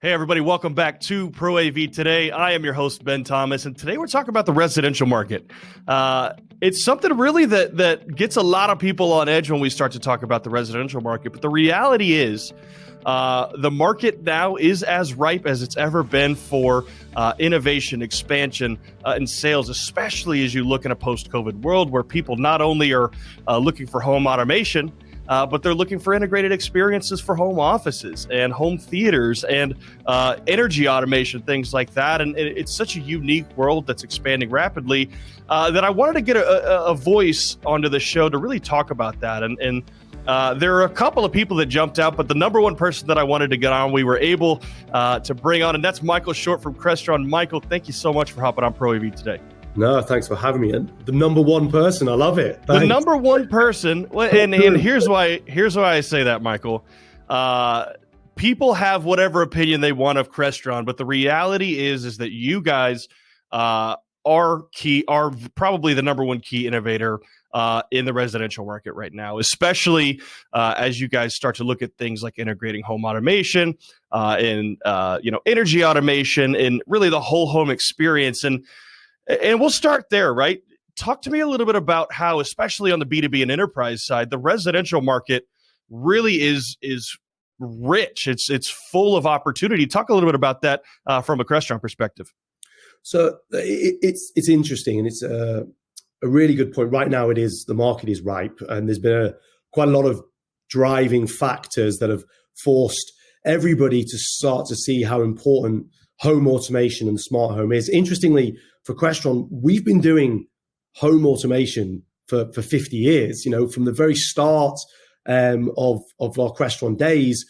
Hey, everybody, welcome back to Pro AV Today. I am your host, Ben Thomas, and today we're talking about the residential market. It's something really that gets a lot of people on edge when we start to talk about the residential market, but the reality is the market now is as ripe as it's ever been for innovation, expansion, and sales, especially as you look in a post-COVID world where people not only are looking for home automation, but they're looking for integrated experiences for home offices and home theaters and energy automation, things like that. And it's such a unique world that's expanding rapidly that I wanted to get a voice onto the show to really talk about that. And there are a couple of people that jumped out, but the number one person that I wanted to get on, we were able to bring on, and that's Michael Short from Crestron. Michael, thank you so much for hopping on Pro AV today. No, thanks for having me. And the number one person, I love it. Thanks. The number one person, and here's why I say that, Michael. People have whatever opinion they want of Crestron, but the reality is that you guys are probably the number one key innovator in the residential market right now, especially as you guys start to look at things like integrating home automation and energy automation and really the whole home experience. And we'll start there, right? Talk to me a little bit about how, especially on the B2B and enterprise side, the residential market really is rich. It's full of opportunity. Talk a little bit about that from a Crestron perspective. So it's interesting, and it's a really good point. Right now, the market is ripe, and there's been quite a lot of driving factors that have forced everybody to start to see how important home automation and smart home is. Interestingly, for Crestron, we've been doing home automation for 50 years. From the very start of our Crestron days,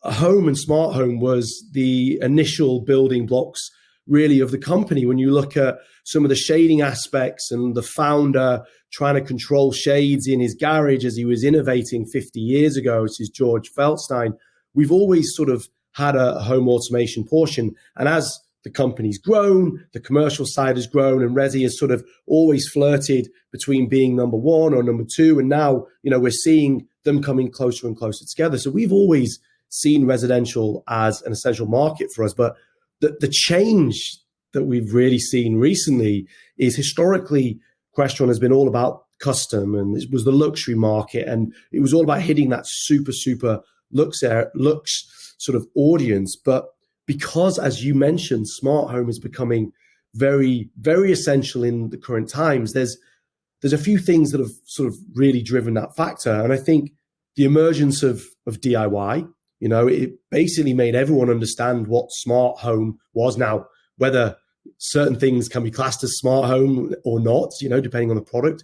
a home and smart home was the initial building blocks, really, of the company. When you look at some of the shading aspects and the founder trying to control shades in his garage as he was innovating 50 years ago, this is George Feldstein, we've always sort of had a home automation portion. And as the company's grown, the commercial side has grown, and Resi has sort of always flirted between being number one or number two. And now, we're seeing them coming closer and closer together. So we've always seen residential as an essential market for us. But the change that we've really seen recently is historically Crestron has been all about custom, and it was the luxury market. And it was all about hitting that super lux sort of audience. But because, as you mentioned, smart home is becoming very, very essential in the current times, there's a few things that have sort of really driven that factor. And I think the emergence of DIY, it basically made everyone understand what smart home was. Now, whether certain things can be classed as smart home or not, depending on the product,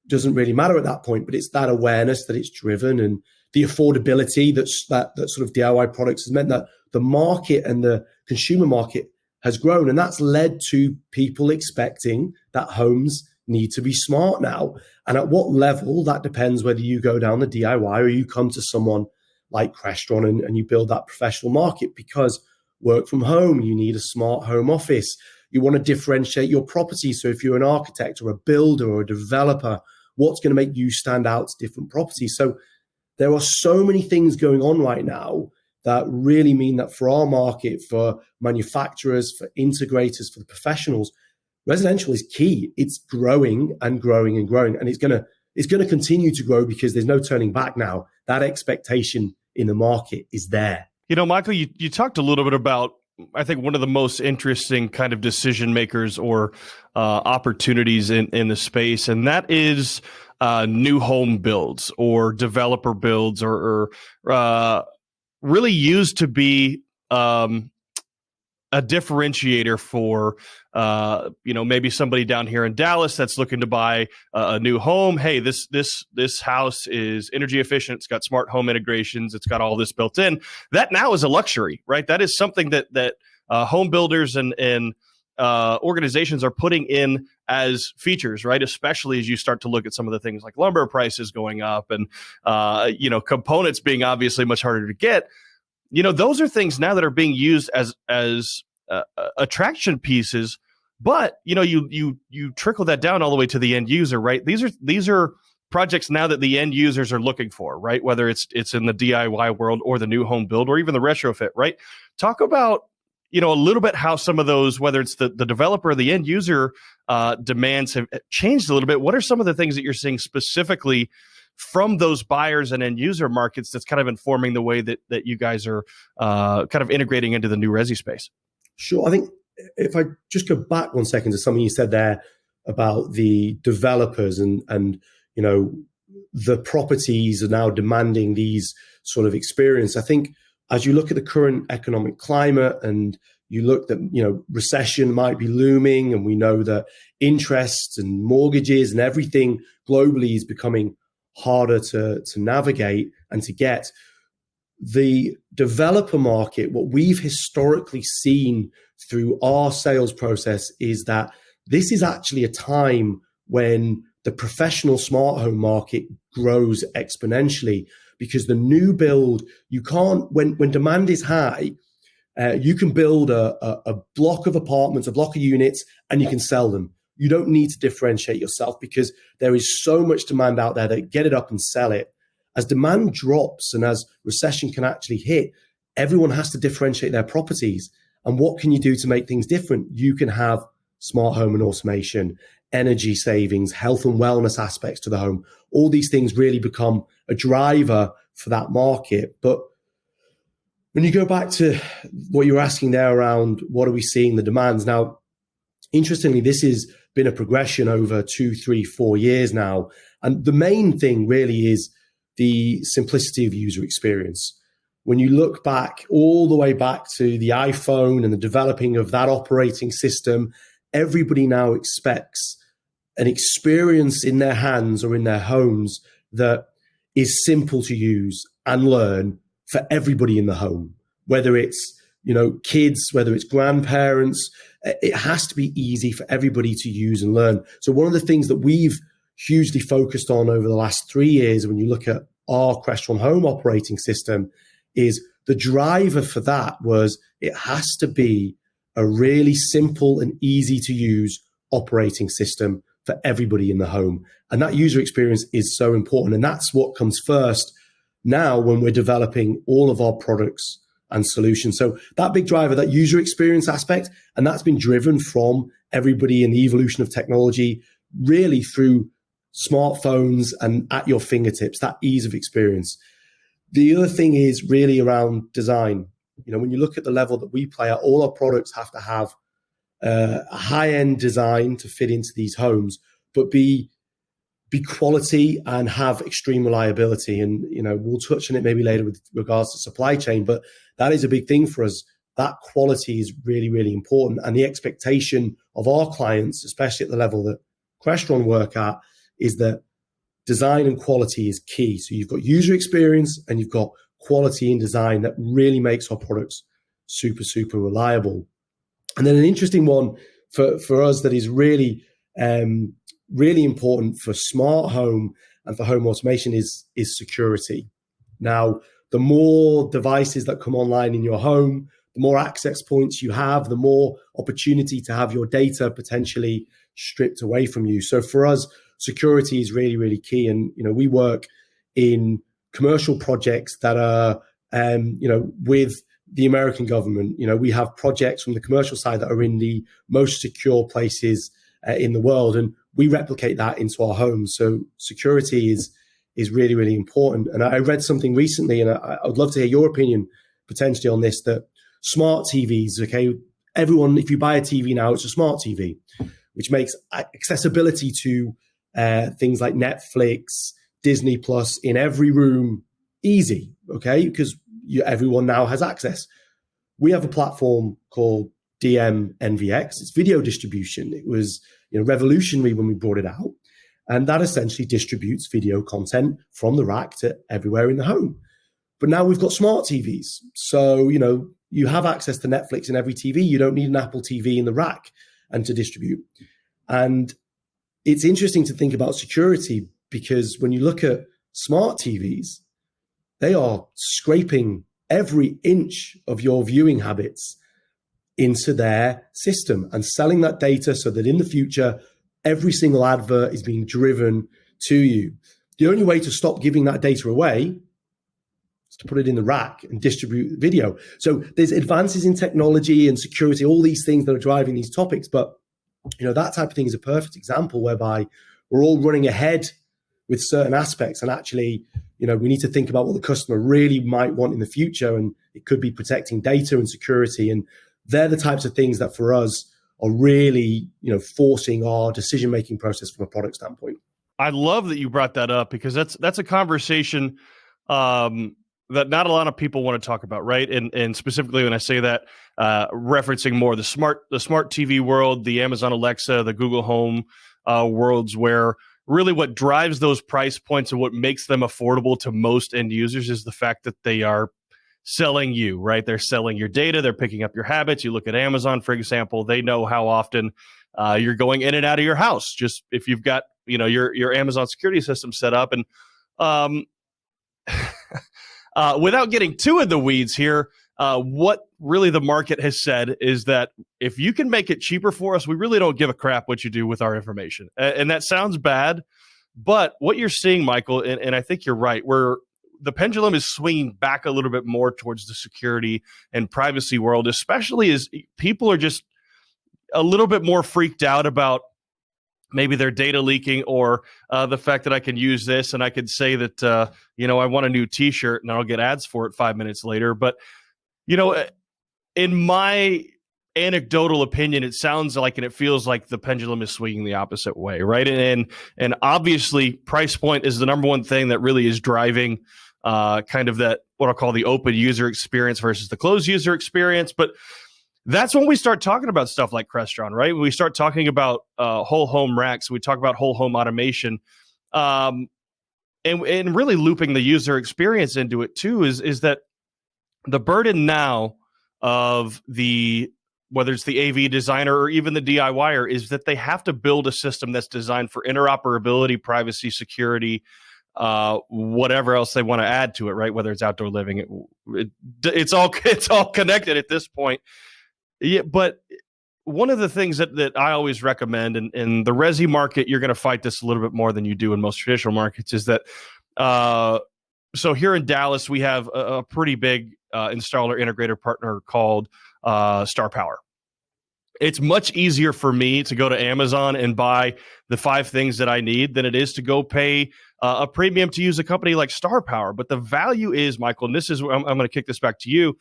doesn't really matter at that point. But it's that awareness that it's driven, and the affordability that sort of DIY products has meant that the market and the consumer market has grown. And that's led to people expecting that homes need to be smart now. And at what level, that depends whether you go down the DIY or you come to someone like Crestron and you build that professional market. Because work from home, you need a smart home office. You want to differentiate your property. So if you're an architect or a builder or a developer, what's going to make you stand out to different properties? So there are so many things going on right now that really mean that for our market, for manufacturers, for integrators, for the professionals, residential is key. It's growing and growing and growing, and it's going to continue to grow because there's no turning back now. That expectation in the market is there. Michael, you talked a little bit about, I think, one of the most interesting kind of decision makers or opportunities in the space, and that is new home builds or developer builds or really used to be a differentiator for maybe somebody down here in Dallas that's looking to buy a new home. Hey, this house is energy efficient. It's got smart home integrations. It's got all this built in. That now is a luxury, right? That is something that home builders and organizations are putting in as features, right? Especially as you start to look at some of the things like lumber prices going up and components being obviously much harder to get. Those are things now that are being used as attraction pieces. But you trickle that down all the way to the end user, right? These are projects now that the end users are looking for, right? Whether it's in the DIY world or the new home build or even the retrofit, right? Talk about, a little bit how some of those, whether it's the developer or the end user demands have changed a little bit. What are some of the things that you're seeing specifically from those buyers and end user markets that's kind of informing the way that you guys are kind of integrating into the new resi space? Sure. I think if I just go back 1 second to something you said there about the developers and the properties are now demanding these sort of experience. I think as you look at the current economic climate and you look that, recession might be looming, and we know that interest and mortgages and everything globally is becoming harder to navigate and to get. The developer market, what we've historically seen through our sales process is that this is actually a time when the professional smart home market grows exponentially, because the new build, you can't, when demand is high, you can build a block of apartments, a block of units, and you can sell them. You don't need to differentiate yourself because there is so much demand out there that get it up and sell it. As demand drops and as recession can actually hit, everyone has to differentiate their properties. And what can you do to make things different? You can have smart home and automation, energy savings, health and wellness aspects to the home. All these things really become a driver for that market. But when you go back to what you were asking there around what are we seeing the demands now, interestingly, this has been a progression over 2, 3, 4 years now. And the main thing really is the simplicity of user experience. When you look back all the way back to the iPhone and the developing of that operating system, everybody now expects an experience in their hands or in their homes that is simple to use and learn for everybody in the home, whether it's kids, whether it's grandparents. It has to be easy for everybody to use and learn. So one of the things that we've hugely focused on over the last 3 years, when you look at our Crestron home operating system, is the driver for that was it has to be a really simple and easy to use operating system for everybody in the home. And that user experience is so important. And that's what comes first now when we're developing all of our products and solutions. So that big driver, that user experience aspect, and that's been driven from everybody in the evolution of technology, really through smartphones and at your fingertips, that ease of experience. The other thing is really around design. When you look at the level that we play at, all our products have to have a high-end design to fit into these homes, but be quality and have extreme reliability. And, we'll touch on it maybe later with regards to supply chain, but that is a big thing for us. That quality is really, really important. And the expectation of our clients, especially at the level that Crestron work at, is that design and quality is key. So you've got user experience and you've got quality in design that really makes our products super, super reliable. And then an interesting one for us that is really, really important for smart home and for home automation is security. Now, the more devices that come online in your home, the more access points you have, the more opportunity to have your data potentially stripped away from you. So for us, security is really, really key. And, we work in commercial projects that are, with the American government. We have projects from the commercial side that are in the most secure places in the world, and we replicate that into our homes. So security is really, really important. And I read something recently, and I would love to hear your opinion potentially on this, that smart TVs, okay, everyone, if you buy a TV now, it's a smart TV, which makes accessibility to things like Netflix, Disney Plus in every room easy, okay, because everyone now has access. We have a platform called DMNVX. It's video distribution. It was revolutionary when we brought it out. And that essentially distributes video content from the rack to everywhere in the home. But now we've got smart TVs. So, you have access to Netflix in every TV. You don't need an Apple TV in the rack and to distribute. And it's interesting to think about security, because when you look at smart TVs, they are scraping every inch of your viewing habits into their system and selling that data so that in the future, every single advert is being driven to you. the only way to stop giving that data away is to put it in the rack and distribute video. So there's advances in technology and security, all these things that are driving these topics. But, that type of thing is a perfect example whereby we're all running ahead with certain aspects. And actually, we need to think about what the customer really might want in the future. And it could be protecting data and security. And they're the types of things that for us are really, forcing our decision-making process from a product standpoint. I love that you brought that up, because that's a conversation that not a lot of people want to talk about, right? And specifically when I say that, referencing more the smart TV world, the Amazon Alexa, the Google Home worlds, where really what drives those price points and what makes them affordable to most end users is the fact that they are selling you, right? They're selling your data. They're picking up your habits. You look at Amazon, for example, they know how often you're going in and out of your house. Just if you've got, your Amazon security system set up. And without getting too in the weeds here, what really the market has said is that if you can make it cheaper for us, we really don't give a crap what you do with our information. And that sounds bad, but what you're seeing, Michael, and I think you're right, where the pendulum is swinging back a little bit more towards the security and privacy world, especially as people are just a little bit more freaked out about maybe their data leaking, or the fact that I can use this and I could say that, I want a new t-shirt and I'll get ads for it 5 minutes later. But, in my anecdotal opinion, it sounds like, and it feels like the pendulum is swinging the opposite way, right? And obviously price point is the number one thing that really is driving kind of that, what I'll call the open user experience versus the closed user experience. But that's when we start talking about stuff like Crestron, right? When we start talking about whole home racks, we talk about whole home automation, and really looping the user experience into it too, is that the burden now of whether it's the AV designer or even the DIYer, is that they have to build a system that's designed for interoperability, privacy, security, whatever else they want to add to it, right? Whether it's outdoor living, it's all connected at this point. Yeah, but one of the things that I always recommend, and in the resi market, you're going to fight this a little bit more than you do in most traditional markets, is that so here in Dallas, we have a pretty big installer integrator partner called Star Power. It's much easier for me to go to Amazon and buy the 5 things that I need than it is to go pay a premium to use a company like Star Power. But the value is, Michael, and this is, I'm going to kick this back to you.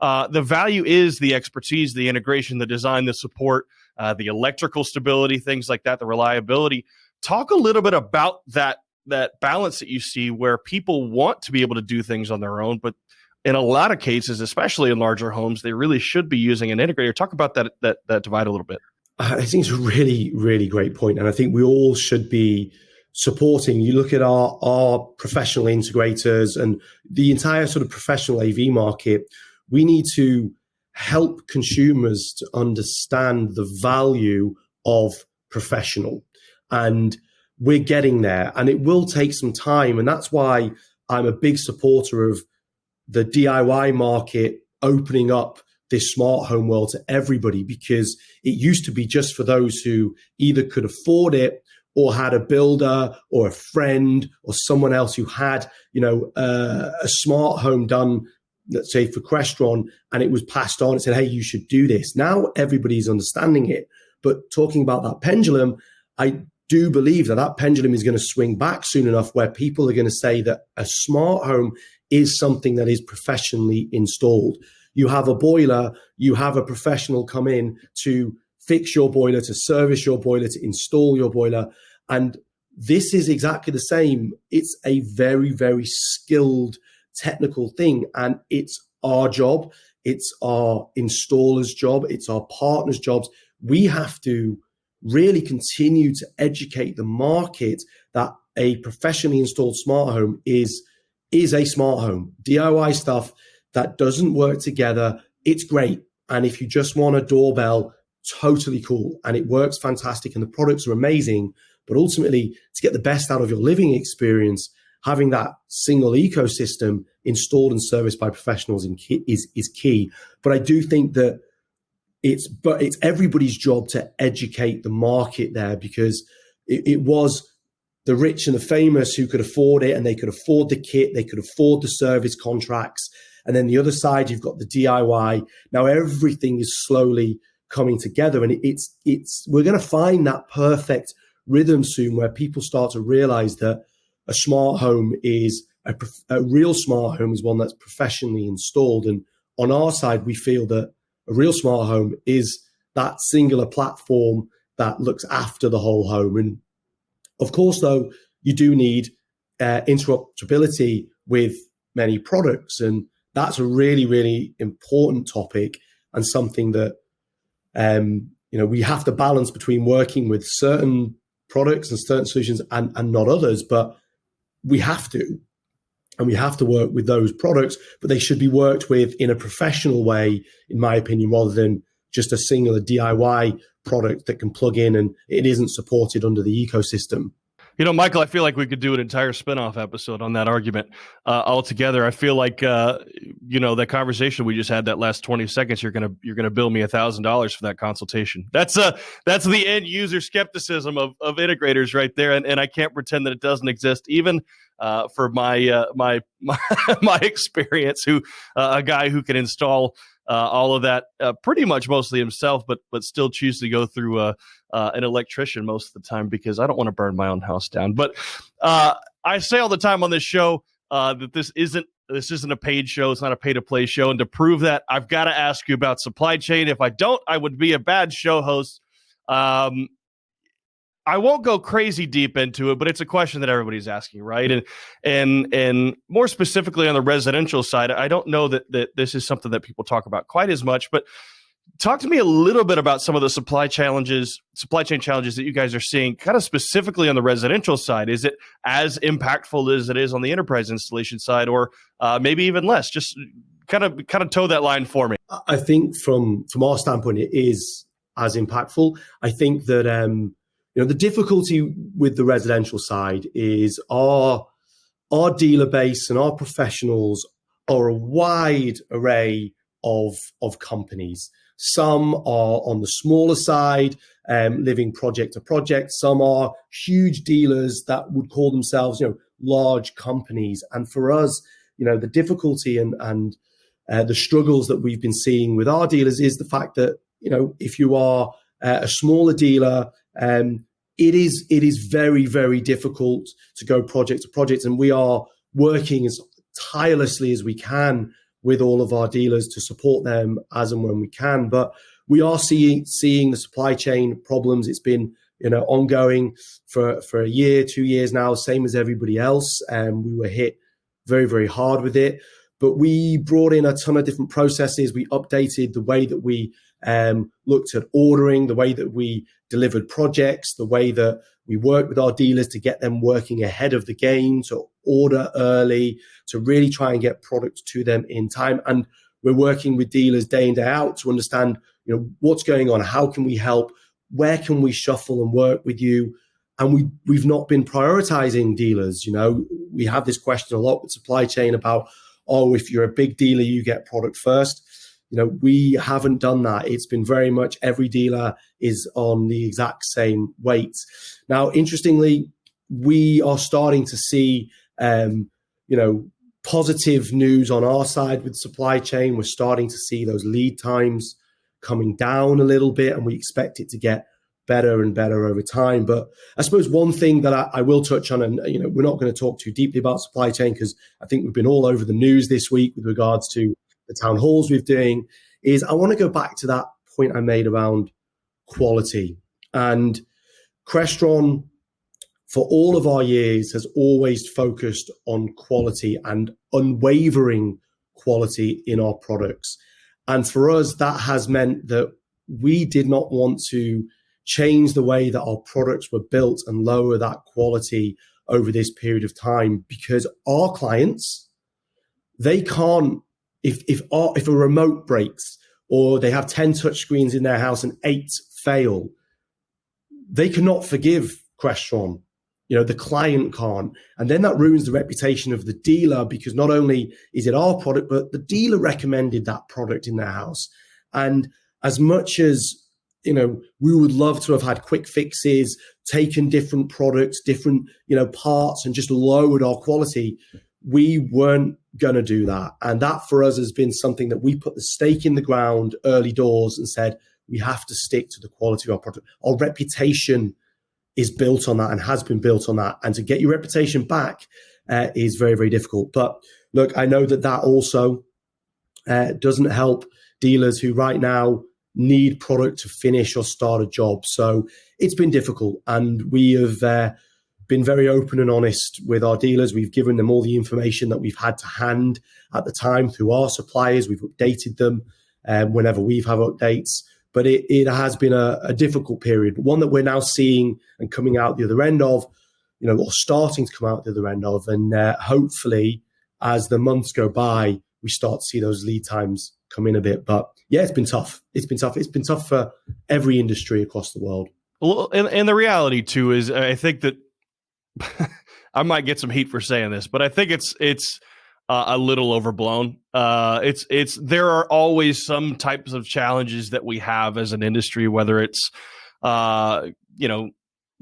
The value is the expertise, the integration, the design, the support, the electrical stability, things like that, the reliability. Talk a little bit about that balance that you see, where people want to be able to do things on their own, but in a lot of cases, especially in larger homes, they really should be using an integrator. Talk about that divide a little bit. I think it's a really, really great point. And I think we all should be supporting. You look at our professional integrators and the entire sort of professional AV market. We need to help consumers to understand the value of professional. And we're getting there, and it will take some time. And that's why I'm a big supporter of the DIY market opening up this smart home world to everybody, because it used to be just for those who either could afford it or had a builder or a friend or someone else who had, a smart home done, let's say for Crestron, and it was passed on and said, hey, you should do this. Now everybody's understanding it. But talking about that pendulum, I do believe that pendulum is going to swing back soon enough, where people are going to say that a smart home is something that is professionally installed. You have a boiler, you have a professional come in to fix your boiler, to service your boiler, to install your boiler. And this is exactly the same. It's a very, very skilled technical thing. And it's our job. It's our installer's job. It's our partner's jobs. We have to really continue to educate the market that a professionally installed smart home is a smart home. DIY stuff that doesn't work together, it's great. And if you just want a doorbell, totally cool. And it works fantastic and the products are amazing. But ultimately, to get the best out of your living experience, having that single ecosystem installed and serviced by professionals is key. But I do think that it's everybody's job to educate the market there, because it was the rich and the famous who could afford it, and they could afford the kit, they could afford the service contracts. And then the other side, you've got the DIY. Now everything is slowly coming together, and we're going to find that perfect rhythm soon where people start to realize that a smart home is a real smart home is one that's professionally installed. And on our side, we feel that a real smart home is that singular platform that looks after the whole home. And of course, though, you do need interoperability with many products. And that's a really, really important topic, and something that we have to balance between working with certain products and certain solutions and not others. But we have to. And we have to work with those products, but they should be worked with in a professional way, in my opinion, rather than just a singular DIY product that can plug in and it isn't supported under the ecosystem. Michael, I feel like we could do an entire spinoff episode on that argument altogether. I feel like, that conversation we just had, that last 20 seconds, you're gonna bill me $1,000 for that consultation. That's the end user skepticism of integrators right there, and I can't pretend that it doesn't exist, even for my experience. A guy who can install all of that pretty much mostly himself, but still choose to go through an electrician most of the time because I don't want to burn my own house down. But I say all the time on this show that this isn't a paid show. It's not a pay-to-play show. And to prove that, I've got to ask you about supply chain. If I don't, I would be a bad show host. I won't go crazy deep into it, but it's a question that everybody's asking, right? And more specifically on the residential side, I don't know that this is something that people talk about quite as much, but talk to me a little bit about some of the supply chain challenges that you guys are seeing, kind of specifically on the residential side. Is it as impactful as it is on the enterprise installation side, or maybe even less? Just kind of toe that line for me. I think from our standpoint, it is as impactful. I think that the difficulty with the residential side is our dealer base and our professionals are a wide array of companies. Some are on the smaller side, living project to project. Some are huge dealers that would call themselves, large companies. And for us, the difficulty and the struggles that we've been seeing with our dealers is the fact that, if you are a smaller dealer, it is very, very difficult to go project to project. And we are working as tirelessly as we can with all of our dealers to support them as and when we can. But we are seeing the supply chain problems. It's been ongoing for a year, 2 years now, same as everybody else. We were hit very, very hard with it. But we brought in a ton of different processes. We updated the way that we looked at ordering, the way that we delivered projects, the way that we worked with our dealers to get them working ahead of the game, to order early, to really try and get products to them in time. And we're working with dealers day in, day out to understand, what's going on, how can we help, where can we shuffle and work with you. And we've not been prioritizing dealers. We have this question a lot with supply chain about, if you're a big dealer, you get product first. We haven't done that. It's been very much every dealer is on the exact same weight. Now, interestingly, we are starting to see, positive news on our side with supply chain. We're starting to see those lead times coming down a little bit, and we expect it to get better and better over time. But I suppose one thing that I will touch on, and we're not going to talk too deeply about supply chain because I think we've been all over the news this week with regards to the town halls we're doing, is I want to go back to that point I made around quality. And Crestron, for all of our years, has always focused on quality and unwavering quality in our products. And for us, that has meant that we did not want to change the way that our products were built and lower that quality over this period of time, because our clients, they can't, if a remote breaks or they have 10 touch screens in their house and 8 fail, they cannot forgive Crestron. The client can't. And then that ruins the reputation of the dealer, because not only is it our product, but the dealer recommended that product in their house. And as much as we would love to have had quick fixes, taken different products, different, parts, and just lowered our quality. We weren't going to do that. And that for us has been something that we put the stake in the ground early doors and said, we have to stick to the quality of our product. Our reputation is built on that and has been built on that. And to get your reputation back is very, very difficult. But look, I know that also doesn't help dealers who right now need product to finish or start a job. So it's been difficult. And we have been very open and honest with our dealers. We've given them all the information that we've had to hand at the time through our suppliers. We've updated them whenever we've had updates. But it has been a difficult period, one that we're now seeing and coming out the other end of, or starting to come out the other end of. And hopefully, as the months go by, we start to see those lead times come in a bit. But yeah, it's been tough. It's been tough. It's been tough for every industry across the world. Well, and the reality too is, I think that I might get some heat for saying this, but I think it's a little overblown. There are always some types of challenges that we have as an industry, whether it's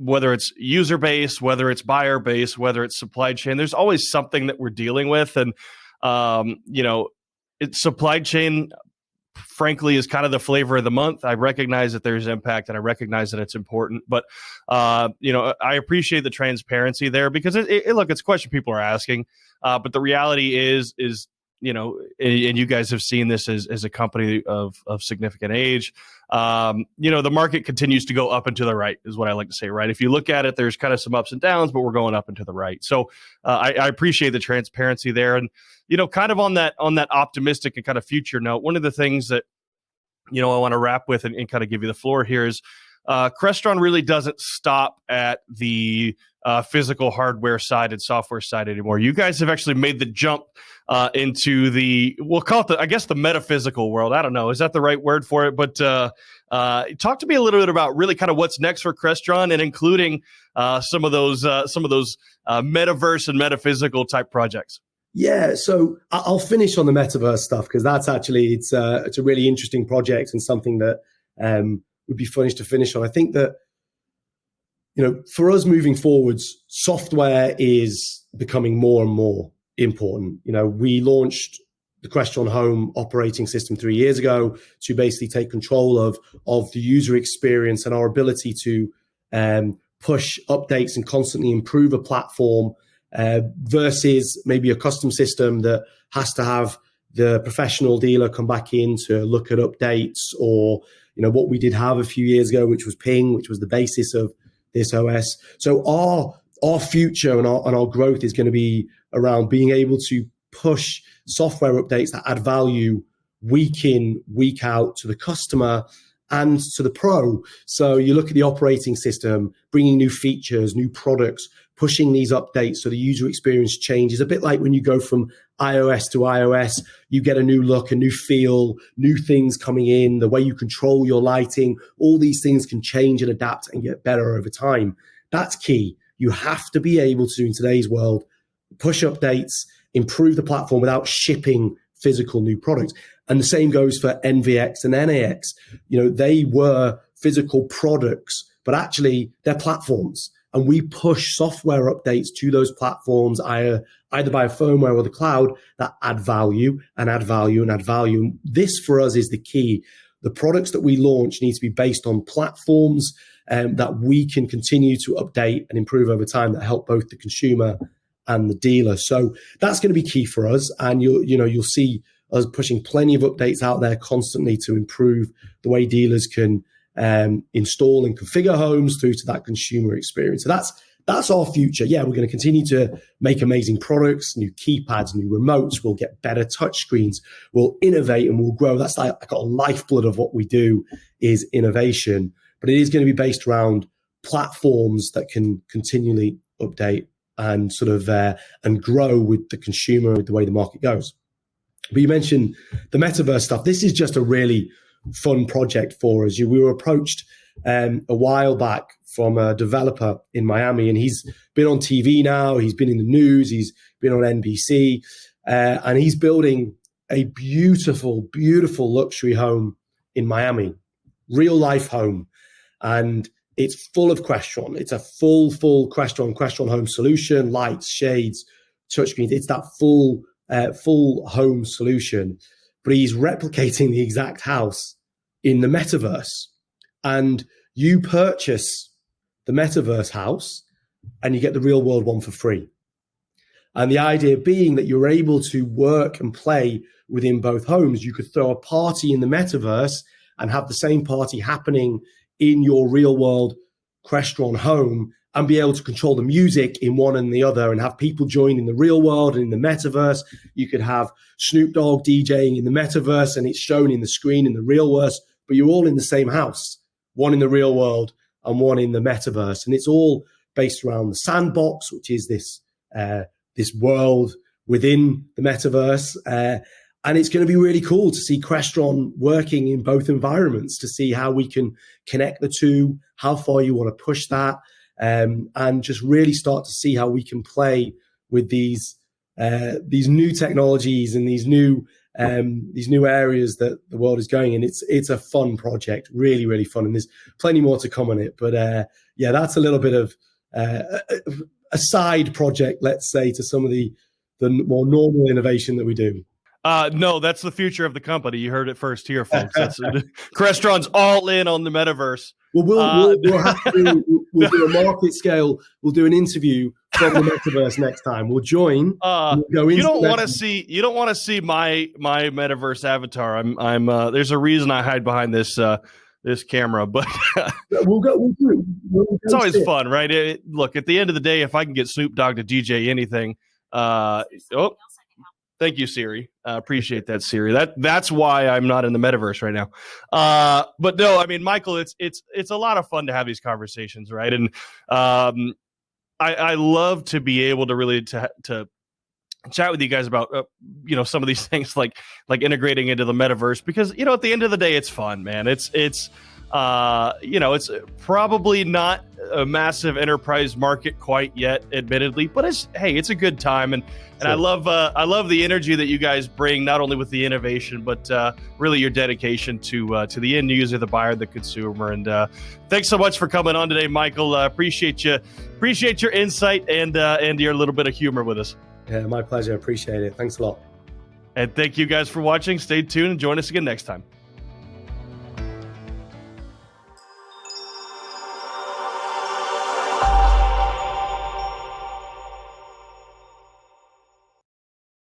whether it's user base, whether it's buyer base, whether it's supply chain. There's always something that we're dealing with, and it's supply chain. Frankly, is kind of the flavor of the month. I recognize that there's impact, and I recognize that it's important. But I appreciate the transparency there, because look, it's a question people are asking. But the reality is and you guys have seen this as a company of significant age. The market continues to go up and to the right, is what I like to say. Right? If you look at it, there's kind of some ups and downs, but we're going up and to the right. So I appreciate the transparency there, and kind of on that optimistic and kind of future note. One of the things that I want to wrap with and kind of give you the floor here is Crestron really doesn't stop at the physical hardware side and software side anymore. You guys have actually made the jump into we'll call it the metaphysical world. I don't know. Is that the right word for it? But talk to me a little bit about really kind of what's next for Crestron, and including some of those metaverse and metaphysical type projects. Yeah, so I'll finish on the metaverse stuff, because that's actually it's a really interesting project and something that would be fun to finish on. I think that for us moving forwards, software is becoming more and more important. We launched the Crestron Home operating system 3 years ago to basically take control of the user experience and our ability to push updates and constantly improve a platform. Versus maybe a custom system that has to have the professional dealer come back in to look at updates, or what we did have a few years ago, which was Ping, which was the basis of this OS. So our future and our growth is going to be around being able to push software updates that add value week in, week out to the customer and to the pro. So you look at the operating system, bringing new features, new products, pushing these updates so the user experience changes. A bit like when you go from iOS to iOS, you get a new look, a new feel, new things coming in, the way you control your lighting. All these things can change and adapt and get better over time. That's key. You have to be able to, in today's world, push updates, improve the platform without shipping physical new products. And the same goes for NVX and NAX. They were physical products, but actually they're platforms. And we push software updates to those platforms, either by a firmware or the cloud, that add value and add value and add value. This for us is the key. The products that we launch need to be based on platforms that we can continue to update and improve over time, that help both the consumer and the dealer. So that's going to be key for us. And you'll see us pushing plenty of updates out there constantly to improve the way dealers can install and configure homes through to that consumer experience. So that's our future. Yeah, we're going to continue to make amazing products, new keypads, new remotes. We'll get better touchscreens. We'll innovate and we'll grow. That's like a lifeblood of what we do is innovation. But it is going to be based around platforms that can continually update and sort of and grow with the consumer, with the way the market goes. But you mentioned the metaverse stuff. This is just a really fun project for us. We were approached a while back from a developer in Miami, and he's been on TV now. He's been in the news. He's been on NBC, and he's building a beautiful, beautiful luxury home in Miami. real life home, and it's full of Crestron. It's a full Crestron home solution, lights, shades, touchscreens. It's that full home solution, but he's replicating the exact house in the metaverse. And you purchase the metaverse house and you get the real world one for free. And the idea being that you're able to work and play within both homes. You could throw a party in the metaverse and have the same party happening in your real world Crestron home, and be able to control the music in one and the other, and have people join in the real world and in the metaverse. You could have Snoop Dogg DJing in the metaverse and it's shown in the screen in the real world, but you're all in the same house, one in the real world and one in the metaverse. And it's all based around the sandbox, which is this world within the metaverse. And it's going to be really cool to see Crestron working in both environments, to see how we can connect the two, how far you want to push that, and just really start to see how we can play with these new technologies and these new areas that the world is going in. It's a fun project, really, really fun, and there's plenty more to come on it. But yeah, that's a little bit of a side project, let's say, to some of the more normal innovation that we do. No, that's the future of the company. You heard it first here, folks. Crestron's all in on the metaverse. Well, we'll do a market scale. We'll do an interview from the metaverse next time. We'll join. You don't want to see my metaverse avatar. I'm there's a reason I hide behind this camera, but we'll do it. It's always fun, right? Look, at the end of the day, if I can get Snoop Dogg to DJ anything, thank you, Siri. Appreciate that, Siri. That's why I'm not in the metaverse right now. But no, I mean, Michael, it's a lot of fun to have these conversations, right? And I love to be able to really to chat with you guys about some of these things like integrating into the metaverse, because at the end of the day, it's fun, man. It's probably not a massive enterprise market quite yet, admittedly, but it's a good time, and sure. I love the energy that you guys bring, not only with the innovation, but really your dedication to the end user, the buyer, the consumer. And thanks so much for coming on today, Michael. Appreciate your insight and your little bit of humor with us. Yeah, my pleasure. Appreciate it. Thanks a lot. And thank you guys for watching. Stay tuned and join us again next time.